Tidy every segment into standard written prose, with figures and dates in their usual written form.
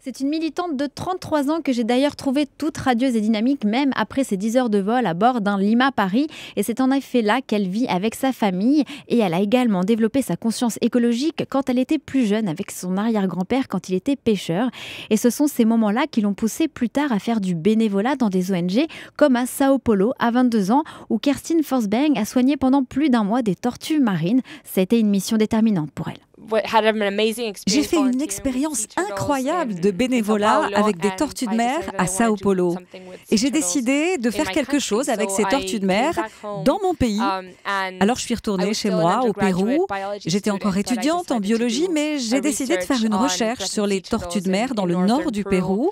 C'est une militante de 33 ans que j'ai d'ailleurs trouvée toute radieuse et dynamique, même après ses 10 heures de vol à bord d'un Lima Paris. Et c'est en effet là qu'elle vit avec sa famille. Et elle a également développé sa conscience écologique quand elle était plus jeune, avec son arrière-grand-père quand il était pêcheur. Et ce sont ces moments-là qui l'ont poussée plus tard à faire du bénévolat dans des ONG, comme à Sao Paulo, à 22 ans, où Kerstin Forsberg a soigné pendant plus d'1 mois des tortues marines. C'était une mission déterminante pour elle. J'ai fait une expérience incroyable de bénévolat avec des tortues de mer à Sao Paulo. Et j'ai décidé de faire quelque chose avec ces tortues de mer dans mon pays. Alors je suis retournée chez moi au Pérou. J'étais encore étudiante en biologie, mais j'ai décidé de faire une recherche sur les tortues de mer dans le nord du Pérou.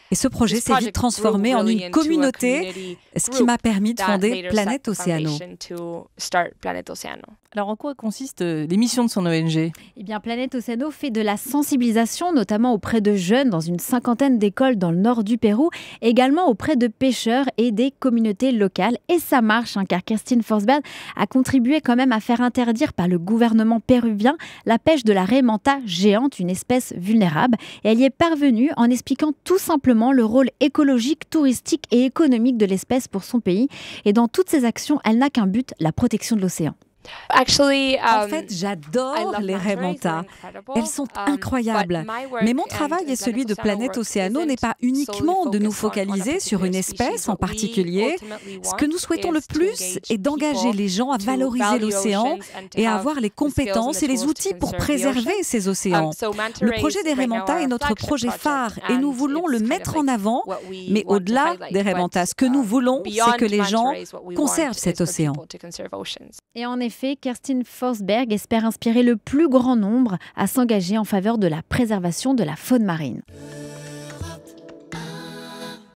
Et ce projet s'est vite transformé en une communauté, ce qui m'a permis de fonder Planète Océano. Alors en quoi consiste les missions de son ONG ? Eh bien, Planète Océano fait de la sensibilisation, notamment auprès de jeunes dans une 50aine d'écoles dans le nord du Pérou, également auprès de pêcheurs et des communautés locales. Et ça marche, car Kerstin Forsberg a contribué quand même à faire interdire par le gouvernement péruvien la pêche de la raie manta géante, une espèce vulnérable. Et elle y est parvenue en expliquant tout simplement le rôle écologique, touristique et économique de l'espèce pour son pays. Et dans toutes ses actions, elle n'a qu'un but, la protection de l'océan. En fait, j'adore les raies manta. Elles sont incroyables. Mais mon travail et celui de Planète Océano n'est pas uniquement de nous focaliser sur une espèce en particulier. Ce que nous souhaitons le plus est d'engager les gens à valoriser l'océan et à avoir les compétences et les outils pour préserver ces océans. Le projet des raies manta est notre projet phare et nous voulons le mettre en avant. Mais au-delà des raies manta, ce que nous voulons, c'est que les gens conservent cet océan. Et en effet, Kerstin Forsberg espère inspirer le plus grand nombre à s'engager en faveur de la préservation de la faune marine.